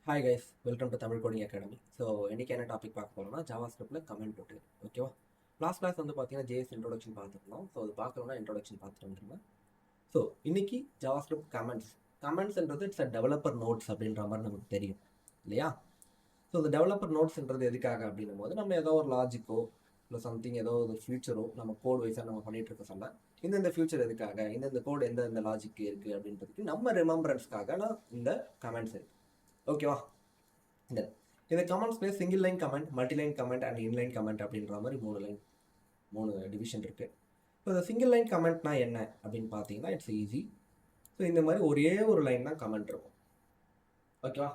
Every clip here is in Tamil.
Hi guys, welcome to Tamil coding academy. So இன்றைக்கி என்ன டாபிக் பார்க்க போகிறோம்னா ஜாவா ஸ்கிரிப்டில் கமெண்ட் போட்டு ஓகேவா. லாஸ்ட் கிளாஸ் வந்து பார்த்தீங்கன்னா ஜேஎஸ் இன்ட்ரோடக்ஷன் பார்த்துருந்தோம். ஸோ அது பார்க்கணும்னா இன்ட்ரோடக்ஷன் பார்த்துட்டு வந்துருங்க. ஸோ இன்னைக்கு ஜாவா ஸ்கிரிப்ட் கமெண்ட்ஸ்ன்றது இட்ஸ் அ டெவலப்பர் நோட்ஸ் அப்படின்ற மாதிரி நமக்கு தெரியும் இல்லையா. ஸோ இந்த டெவலப்பர் நோட்ஸ்ன்றது எதுக்காக அப்படின்னும் போது நம்ம ஏதோ ஒரு லாஜிக்கோ இல்லை சம்திங் ஏதோ ஒரு ஃபியூச்சரோ நம்ம கோட் வைஸாக நம்ம பண்ணிகிட்டு இருக்க சொல்ல இந்த ஃபியூச்சர் எதுக்காக இந்த கோட் எந்த லாஜிக் இருக்குது அப்படின்றதுக்கு நம்ம ரிமெம்பரன்ஸ்க்காக நான் இந்த கமெண்ட்ஸ் இருக்குது ஓகேவா. இந்த கமெண்ட்ஸ்லேயே single line comment, multi line comment and inline comment அப்படின்ற மாதிரி மூணு டிவிஷன் இருக்குது. இப்போ இந்த சிங்கிள் லைன் கமெண்ட்னா என்ன அப்படின்னு பார்த்தீங்கன்னா இட்ஸ் ஈஸி. ஸோ இந்த மாதிரி ஒரே ஒரு லைன் தான் கமெண்ட் இருக்கும் ஓகேவா.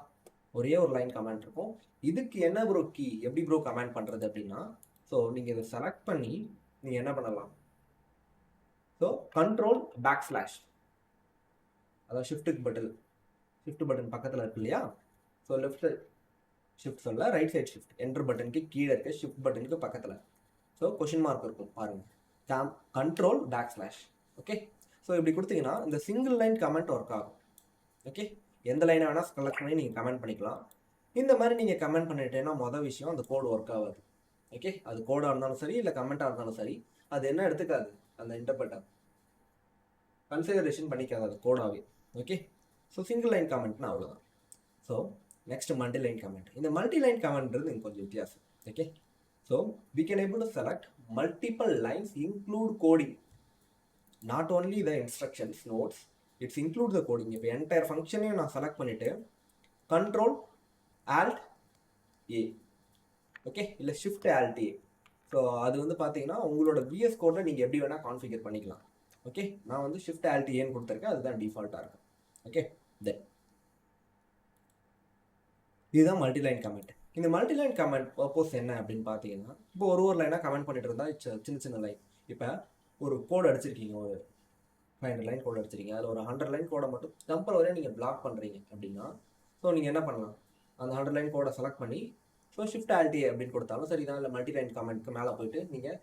ஒரே ஒரு லைன் கமெண்ட் இருக்கும். இதுக்கு என்ன ப்ரோ கீ, எப்படி ப்ரோ கமெண்ட் பண்ணுறது அப்படின்னா, ஸோ நீங்கள் இதை செலக்ட் பண்ணி நீங்கள் என்ன பண்ணலாம், ஸோ கண்ட்ரோல் /, அதாவது ஷிஃப்ட் பட்டன் பக்கத்தில் இருக்கு இல்லையா. ஸோ லெஃப்ட் ஷிஃப்ட் சொல்ல ரைட் சைட் ஷிஃப்ட், என்டர் பட்டனுக்கு கீழே இருக்க ஷிஃப்ட் பட்டனுக்கு பக்கத்தில் ஸோ கொஷின் மார்க் இருக்கும் பாருங்கள், கண்ட்ரோல் /. ஓகே. ஸோ இப்படி கொடுத்தீங்கன்னா இந்த சிங்கிள் லைன் கமெண்ட் ஒர்க் ஆகும். ஓகே, எந்த லைனை வேணால் செலக்ட் பண்ணி நீங்கள் கமெண்ட் பண்ணிக்கலாம். இந்த மாதிரி நீங்கள் கமெண்ட் பண்ணிட்டேன்னா மொதல் விஷயம் அந்த கோடு ஒர்க் ஆகாது. ஓகே, அது கோடாக இருந்தாலும் சரி இல்லை கமெண்ட்டாக இருந்தாலும் சரி, அது என்ன எடுத்துக்காது, அந்த இன்டர்பிரட்டர் கன்சிடரேஷன் பண்ணிக்காது அது கோடாகவே. ஓகே, ஸோ சிங்கிள் லைன் கமெண்ட்னா அவ்வளோதான். So next multi line comment. இந்த மல்டி லைன் கமெண்ட்ன்றது கொஞ்சம் வித்தியாசம். Okay, so we can able to select multiple lines include coding, not only the instructions notes, it's include the coding. இப்போ என்டையர் ஃபங்க்ஷனையும் நான் செலக்ட் பண்ணிவிட்டு கண்ட்ரோல் ஆல்ட் ஏ, ஓகே, இல்லை ஷிஃப்ட் ஆல்ட் ஏ. ஸோ அது வந்து பார்த்தீங்கன்னா உங்களோட விஎஸ் கோடை நீங்கள் எப்படி வேணால் கான்ஃபிகர் பண்ணிக்கலாம். ஓகே, நான் வந்து ஷிஃப்ட் ஆல்ட் ஏன்னு கொடுத்துருக்கேன், அதுதான் டிஃபால்ட்டாக இருக்கும். ஓகே, தென் இதுதான் மல்டிலைன் கமெண்ட். இந்த மல்டிலைன் கமெண்ட் பர்பஸ் என்ன அப்படின்னு பார்த்தீங்கன்னா, இப்போ ஒரு லைனாக கமெண்ட் பண்ணிட்டு இருந்தால் சின்ன லைன். இப்போ ஒரு கோடு அடிச்சிருக்கீங்க, ஒரு 500 லைன் கோடு அடிச்சிருக்கீங்க, அதில் ஒரு 100 லைன் கோடை மட்டும் டெம்பரவரியாக நீங்கள் பிளாக் பண்ணுறீங்க அப்படின்னா, ஸோ நீங்கள் என்ன பண்ணலாம், அந்த 100 லைன் கோடை செலக்ட் பண்ணி ஸோ ஷிஃப்ட் ஆல்டி அப்படின்னு கொடுத்தாலும் சரி தான், இல்லை மல்டிலைன் கமெண்ட்க்கு மேலே போயிட்டு நீங்கள்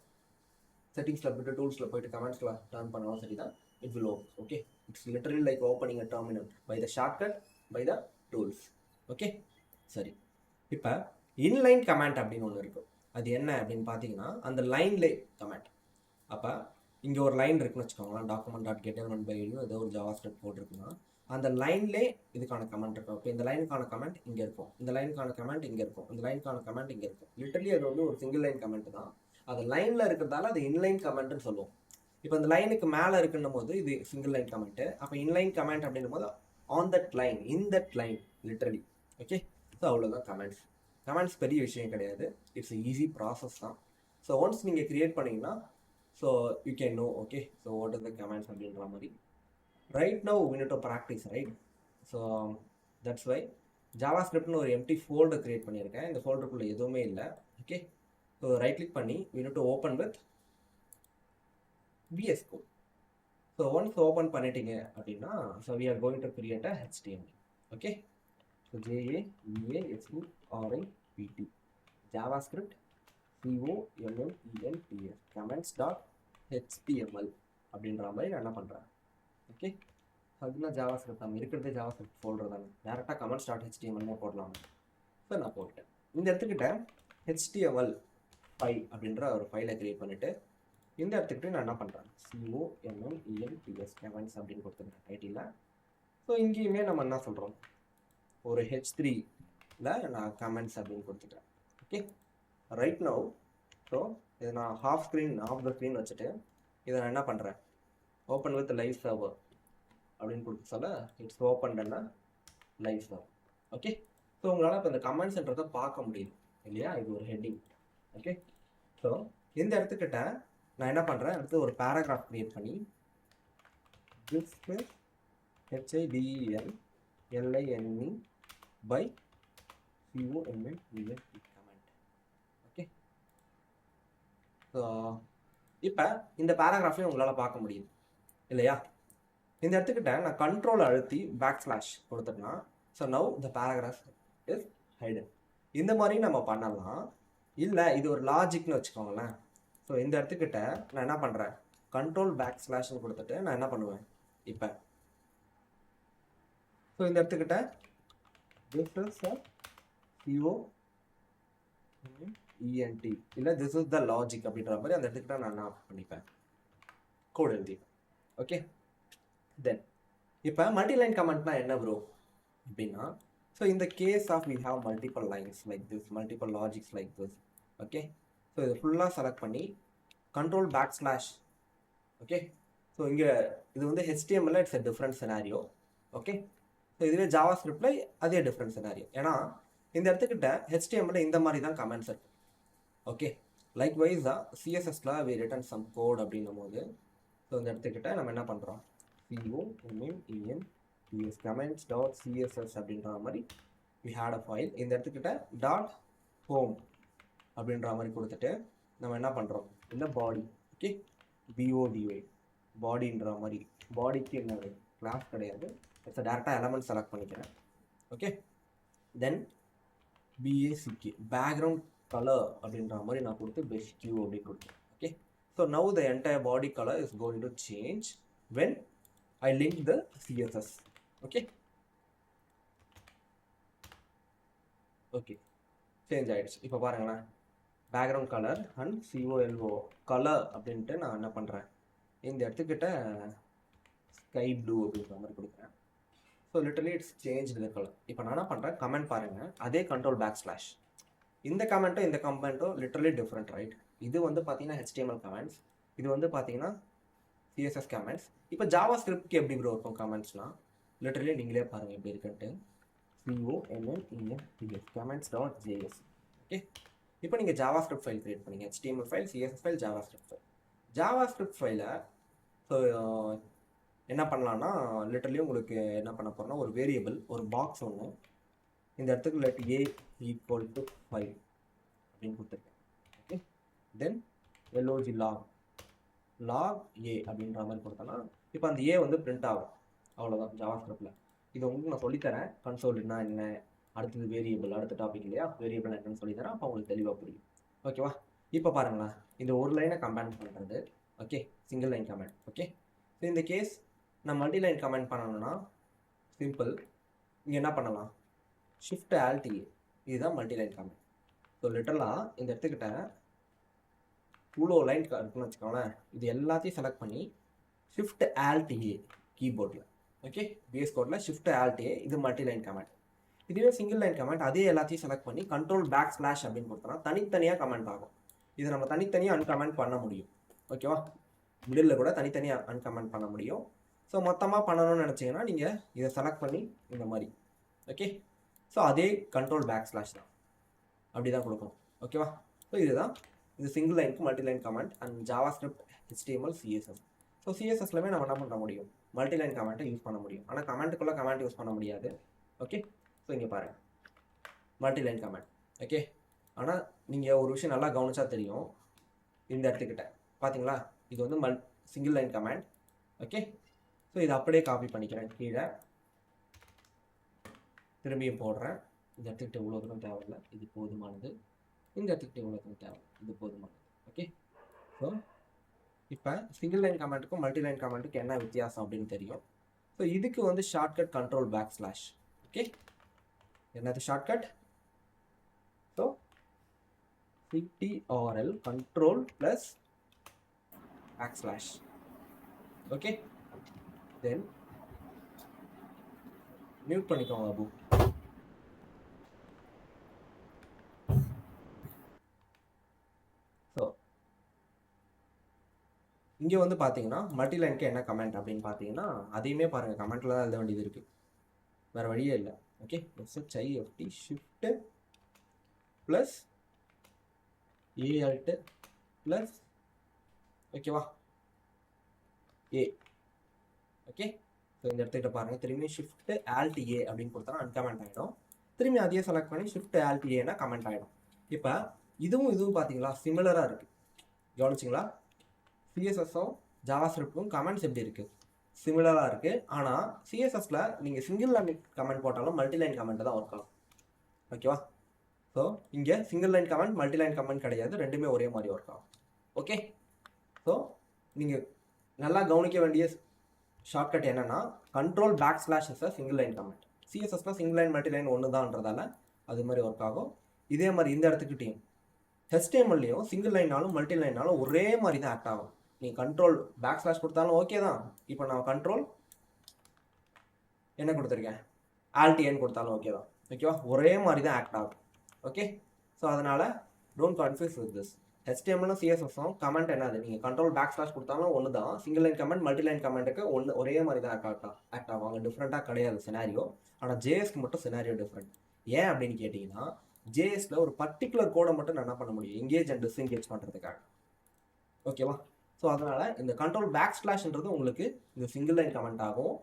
செட்டிங்ஸில் போய்ட்டு டூல்ஸில் போய்ட்டு கமெண்ட்ஸில் டர்ன் பண்ணாலும் சரி தான், it will open. Okay, it's literally like opening a terminal by the shortcut by the tools. Okay, சரி. இப்போ இன்லைன் கமெண்ட் அப்படின்னு ஒன்று இருக்கும். அது என்ன அப்படின்னு பார்த்தீங்கன்னா அந்த லைன்லே கமெண்ட். அப்போ இங்கே ஒரு லைன் இருக்குன்னு வச்சுக்கோங்களேன், document.getElement ஏதோ ஒரு ஜாவா ஸ்கிரிப்ட் போட்டிருக்குன்னா அந்த லைன்லே இதுக்கான கமெண்ட் இருக்கும். இப்போ இந்த லைனுக்கான கமெண்ட் இங்கே இருக்கும், இந்த லைனுக்கான கமெண்ட் இங்கே இருக்கும், இந்த லைனுக்கான கமெண்ட் இங்கே இருக்கும். லிட்டரலி அது வந்து ஒரு சிங்கிள் லைன் கமெண்ட் தான். அது லைனில் இருக்கிறதால அது இன்லைன் கமெண்ட்னு சொல்லுவோம். இப்போ இந்த லைனுக்கு மேலே இருக்குன்னும் போது இது சிங்கிள் லைன் கமெண்ட்டு. அப்போ இன்லைன் கமெண்ட் அப்படின்னும் போது on that line, in that line literally. Okay, so அவ்வளோதான் கமெண்ட்ஸ் பெரிய விஷயம் கிடையாது, இட்ஸ் ஈஸி ப்ராசஸ் தான். ஸோ ஒன்ஸ் நீங்கள் க்ரியேட் பண்ணிங்கன்னா so you can know okay so what is the comments அப்படின்ற மாதிரி. Right now we need to practice, right. So that's why ஜாவா ஸ்கிரிப்ட்னு ஒரு எம்டி ஃபோல்டர் க்ரியேட் பண்ணியிருக்கேன். இந்த ஃபோல்டருக்குள்ளே எதுவுமே இல்லை. ஓகே, ஸோ ரைட் கிளிக் பண்ணி we need to open with VS Code. So once open பண்ணிட்டீங்க அப்படின்னா so we are going to create a HTML. Okay, so JAVASCRIPT JavaScript COMMENTS comments.html அப்படின்ற மாதிரி நான் என்ன பண்ணுறேன். ஓகே, அதுதான் ஜாவா ஸ்கிரிப்ட். நம்ம இருக்கிறதே ஜாவா ஸ்கிரிப்ட் ஃபோல்டர் தானே, டேரெக்டாக comments.html போடலாம். ஸோ நான் போட்டேன். இந்த இடத்துக்கிட்ட HTML5 அப்படின்ற ஒரு ஃபைலை க்ரியேட் பண்ணிவிட்டு இந்த இடத்துக்கிட்ட நான் என்ன பண்ணுறேன், COMMENTS comments அப்படின்னு கொடுத்துருக்கேன் டைட்டில். ஸோ இங்கேயுமே நம்ம என்ன சொல்கிறோம், ஒரு H3ல நான் கமெண்ட்ஸ் அப்படின்னு கொடுத்துட்டேன். ஓகே, ரைட் நவ் ஸோ இதை நான் ஆஃப் த ஸ்க்ரீன் வச்சுட்டு இதை நான் என்ன பண்ணுறேன், ஓப்பன் வித் லைவ் சர்வர் அப்படின்னு கொடுத்து சொல்ல இட்ஸ் ஓப்பன் என்ன லைவ் சர்வர். ஓகே, ஸோ உங்களால் இப்போ இந்த கமெண்ட்ஸ்ன்றதை பார்க்க முடியும் இல்லையா, இது ஒரு ஹெட்டிங். ஓகே, ஸோ இந்த இடத்துக்கிட்ட நான் என்ன பண்ணுறேன், அடுத்து ஒரு பேராகிராஃப் க்ரியேட் பண்ணி HIDELLINE by COMMENT comment. Okay, so இப்போ இந்த பேராகிராஃபையும் உங்களால் பார்க்க முடியும் இல்லையா. இந்த இடத்துக்கிட்ட நான் கண்ட்ரோல் அழுத்தி // கொடுத்துட்டேன்னா so now the paragraph is hidden. இந்த மாதிரி நம்ம பண்ணலாம். இல்லை இது ஒரு லாஜிக்னு வச்சுக்கோங்களேன். ஸோ இந்த இடத்துக்கிட்ட நான் என்ன பண்ணுறேன், கண்ட்ரோல் // கொடுத்துட்டு நான் என்ன பண்ணுவேன் இப்போ, ஸோ இந்த இடத்துக்கிட்ட this is a COENT இல்லை this is the logic அப்படின்ற மாதிரி அந்த இடத்துக்கிட்ட நான் என்ன பண்ணிப்பேன், கோட் எழுதிப்பேன். ஓகே, தென் இப்போ மல்டிலைன் கமெண்ட்னா என்ன ப்ரோ அப்படின்னா, ஸோ இந்த case of we have multiple lines like this, multiple logics like this. Okay, so இது ஃபுல்லாக செலக்ட் பண்ணி control back slash. Okay, so இங்கே இது வந்து HTML it's a different scenario. Okay, so இதுவே ஜாவா ஸ்கிரிப்டில் அதே டிஃப்ரெண்ட் சினாரியோ. ஏன்னா இந்த இடத்துக்கிட்ட HTML இந்த மாதிரி தான் கமெண்ட்ஸ் இருக்கு. ஓகே, லைக் வைஸ் தான் CSSல வி ரிட்டன் சம் கோட் அப்படின்னும் போது, ஸோ இந்த இடத்துக்கிட்ட நம்ம என்ன பண்ணுறோம், COMENTS comments.css அப்படின்ற மாதிரி we had a file. இந்த இடத்துக்கிட்ட டாட் ஹோம் அப்படின்ற மாதிரி கொடுத்துட்டு நம்ம என்ன பண்ணுறோம், இல்லை பாடி. ஓகே, BODY பாடின்ற மாதிரி, பாடிக்கு என்ன கிளாஸ் கிடையாது, இட்ஸ் டேரெக்டாக எலமெண்ட் செலக்ட் பண்ணிக்கிறேன். ஓகே, தென் BACK பேக்ரவுண்ட் கலர் அப்படின்ற மாதிரி நான் கொடுத்து பெஸ்ட் கியூ அப்படின்னு கொடுத்தேன். Okay, so now the entire body colour is going to change when I link the CSS. Okay, change ஆயிடுச்சு. இப்போ பாருங்களேன், background colour and COLO colour அப்படின்ட்டு நான் என்ன பண்ணுறேன், இந்த இடத்துக்கிட்ட ஸ்கை ப்ளூ அப்படின்ற மாதிரி கொடுக்குறேன். So literally it's change the colour. இப்போ நான் என்ன பண்ணுறேன், கமெண்ட் பாருங்கள், அதே கண்ட்ரோல் பேக் ஸ்லாஷ். இந்த கமெண்ட்டும் இந்த கமெண்ட்டும் லிட்டரலி டிஃப்ரெண்ட், ரைட்? இது வந்து பார்த்தீங்கன்னா HTML கமெண்ட்ஸ், இது வந்து பார்த்தீங்கன்னா CSS கமெண்ட்ஸ். இப்போ ஜாவா ஸ்கிரிப்ட்க்கு எப்படி ப்ரோ இருக்கும் கமெண்ட்ஸ்லாம், லிட்டரலி நீங்களே பாருங்கள் எப்படி இருக்குன்ட்டு. COMENTS comments.js. ஓகே, இப்போ நீங்கள் ஜாவா ஸ்கிரிப்ட் ஃபைல் கிரியேட் பண்ணீங்க, HTML file, CSS file, Java script file. Java script ஃபைலை ஸோ என்ன பண்ணலான்னா, லிட்டரலி உங்களுக்கு என்ன பண்ண போகிறோன்னா, ஒரு வேரியபிள், ஒரு பாக்ஸ் ஒன்று இந்த இடத்துக்கு லெட் A = 5 அப்படின்னு கொடுத்துருக்கேன். Okay, then LOG log A அப்படின்ற மாதிரி கொடுத்தோன்னா இப்போ அந்த A வந்து பிரிண்ட் ஆகும். அவ்வளோதான் ஜாவா ஸ்கிரிப்டில். இது உங்களுக்கு நான் சொல்லித்தரேன், கன்சோல்னா என்ன, அடுத்தது வேரியபிள், அடுத்த டாபிக் இல்லையா, வேரியபிள் என்னன்னு சொல்லித்தரேன், அப்போ உங்களுக்கு தெளிவாக புரியும். ஓகேவா? இப்போ பாருங்களேன், இந்த ஒரு லைனை கமெண்ட் பண்ணுறது. Okay, single line comment. Okay, so இந்த கேஸ் நான் மல்டி லைன் கமெண்ட் பண்ணணும்னா சிம்பிள், இங்கே என்ன பண்ணலாம், Shift-Alt-A, இதுதான் மல்டி லைன் கமெண்ட். ஸோ லிட்டரலாக இந்த இடத்துக்கிட்ட இவ்வளோ லைன் இருக்குன்னு வச்சுக்கோங்களேன், இது எல்லாத்தையும் செலக்ட் பண்ணி Shift-Alt-A கீபோர்டில். ஓகே, பிஎஸ் கோடில் Shift-Alt-A, இது மல்டி லைன் கமெண்ட். இதுவே சிங்கிள் லைன் கமெண்ட், அதே எல்லாத்தையும் செலக்ட் பண்ணி Ctrl// அப்படின்னு கொடுத்தோம்னா தனித்தனியாக கமெண்ட் ஆகும். இதை நம்ம தனித்தனியாக அன்கமெண்ட் பண்ண முடியும். ஓகேவா? மிடில் கூட தனித்தனியாக அன்கமெண்ட் பண்ண முடியும். ஸோ மொத்தமாக பண்ணணும்னு நினச்சிங்கன்னா நீங்கள் இதை செலக்ட் பண்ணி இந்த மாதிரி. ஓகே, ஸோ அதே Ctrl// தான், அப்படி தான் கொடுக்கணும். ஓகேவா? ஸோ இதுதான் இது சிங்கிள் லைனுக்கு multi line comment and JavaScript, HTML, CSS. So CSSலமே நம்ம என்ன பண்ண முடியும், மல்டி லைன் கமெண்ட்டை யூஸ் பண்ண முடியும். ஆனால் கமெண்ட்டுக்குள்ளே கமெண்ட் யூஸ் பண்ண முடியாது. ஓகே, ஸோ இங்கே பாருங்கள் மல்டி லைன் கமெண்ட். ஓகே, ஆனால் நீங்கள் ஒரு விஷயம் நல்லா கவனிச்சா தெரியும், இந்த இடத்துக்கிட்ட பார்த்தீங்களா, இது வந்து single line comment. Okay, so இதை அப்படியே காப்பி பண்ணிக்கிறேன், கீழே திரும்பியும் போடுறேன். இந்த இடத்துக்கிட்ட இவ்வளோ தூரம் தேவையில்லை, இது போதுமானது. இந்த இடத்துக்கிட்ட இவ்வளோ தூரம் தேவை, இது போதுமானது. ஓகே, ஸோ இப்போ சிங்கிள் லைன் கமெண்ட்டுக்கும் மல்டி லைன் கமெண்ட்டுக்கும் என்ன வித்தியாசம் அப்படின்னு தெரியும். ஸோ இதுக்கு வந்து ஷார்ட்கட் Ctrl//. ஓகே, என்னது shortcut? So CTRL Ctrl+/. Okay, then mute பண்ணிக்கோங்க அபு. ஸோ இங்கே வந்து பார்த்தீங்கன்னா மல்டி லைனுக்கு என்ன கமெண்ட் அப்படின்னு பார்த்தீங்கன்னா, அதையுமே பாருங்கள் கமெண்ட்டில் தான் எழுத வேண்டியது இருக்குது, வேறு வழியே இல்லை. ஓகே, SHIFT Shift+ALT+, ஓகேவா, A. ஓகே, ஸோ இந்த இடத்துக்கிட்ட பாருங்கள், திரும்பி Shift-Alt-A அப்படின்னு கொடுத்தா அன்கமெண்ட் ஆகிடும். திரும்பி அதையே செலக்ட் பண்ணி Shift-Alt-Aனா கமெண்ட் ஆகிடும். இப்போ இதுவும் பார்த்தீங்களா சிமிலராக இருக்குது, கவனிச்சிங்களா? CSSம் ஜாவா ஸ்கிரிப்டும் கமெண்ட்ஸ் எப்படி இருக்குது, சிமிலராக இருக்குது. ஆனால் CSSல நீங்கள் சிங்கிள் லைன் கமெண்ட் போட்டாலும் மல்டி லைன் கமெண்ட்டை தான் ஒர்க் ஆகும். ஓகேவா? ஸோ இங்கே single line comment, multi line comment கிடையாது, ரெண்டுமே ஒரே மாதிரி ஒர்க் ஆகும். ஓகே, ஸோ நீங்கள் நல்லா கவனிக்க வேண்டிய ஷார்ட்கட் என்னன்னா, Ctrl// is a single line comment, சிஎஸ்எஸ்னால் சிங்கிள் லைன் மல்டி லைன் ஒன்று தான்றதால அது மாதிரி ஒர்க் ஆகும். இதே மாதிரி இந்த இடத்துக்கிட்டையும் HTML-லையும் சிங்கிள் லைனாலும் மல்டி லைனாலும் ஒரே மாதிரி தான் ஆக்ட் ஆகும். நீங்கள் கண்ட்ரோல் பேக் ஸ்லாஷ் கொடுத்தாலும் ஓகே தான். இப்போ நான் கண்ட்ரோல் என்ன கொடுத்துருக்கேன், ALT-N கொடுத்தாலும் ஓகே தான். ஓகேவா, ஒரே மாதிரி தான் ஆக்ட் ஆகும். ஓகே, ஸோ அதனால் டோன்ட் கன்ஃபியூஸ் வித் திஸ். HTML-ம் CSS-ம் கமெண்ட் என்னது, நீங்கள் கண்ட்ரோல் பேக் ஸ்லாஷ் கொடுத்தாலும் ஒன்று தான். Single line comment multi line கமெண்ட்டுக்கு ஒரே மாதிரி தான் ஆக்ட் ஆகும். அங்கே டிஃப்ரெண்ட்டாக கிடையாது சினாரியோ. ஆனால் JS-க்கு மட்டும் சினாரியோ டிஃப்ரெண்ட். ஏன் அப்படின்னு கேட்டிங்கன்னா, JS-ல ஒரு பர்டிகுலர் கோடை மட்டும் நான் என்ன பண்ண முடியும், எங்கேஜ் அண்ட் டிஸ்எங்கேஜ் பண்ணுறதுக்காக. ஓகேவா, ஸோ அதனால் இந்த கண்ட்ரோல் பேக் ஸ்லாஷ்ன்றது உங்களுக்கு இந்த சிங்கிள் லைன் கமெண்ட் ஆகும்.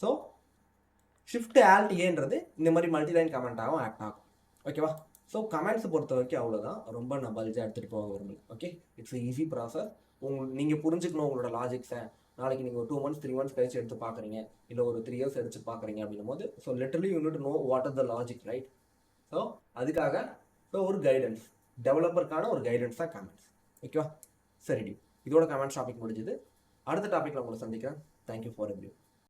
ஸோ ஷிஃப்ட் ALT-Aன்றது இந்த மாதிரி மல்டி லைன் கமெண்ட்டாகவும் ஆக்ட் ஆகும். ஓகேவா, ஸோ கமெண்ட்ஸ் பொறுத்த வரைக்கும் அவ்வளோதான். ரொம்ப நான் பல்ஜாக எடுத்துகிட்டு போக விரும்பல. Okay, it's easy process. நீங்கள் புரிஞ்சுக்கணும் உங்களோட லாஜிக்ஸை. நாளைக்கு நீங்கள் ஒரு 2 months 3 months கழிச்சு எடுத்து பார்க்குறீங்க, இல்லை ஒரு 3 years எடுத்து பார்க்குறீங்க அப்படின்னும் போது, so literally you need to know what are the logic, right? So அதுக்காக ஒரு கைடன்ஸ், டெவலப்பருக்கான ஒரு கைடன்ஸ் தான் கமெண்ட்ஸ். ஓகேவா, சரி, இதோட கமெண்ட்ஸ் டாபிக் முடிஞ்சுது. அடுத்த டாப்பிக்கில் உங்களை சந்திக்கிறேன். Thank you for every.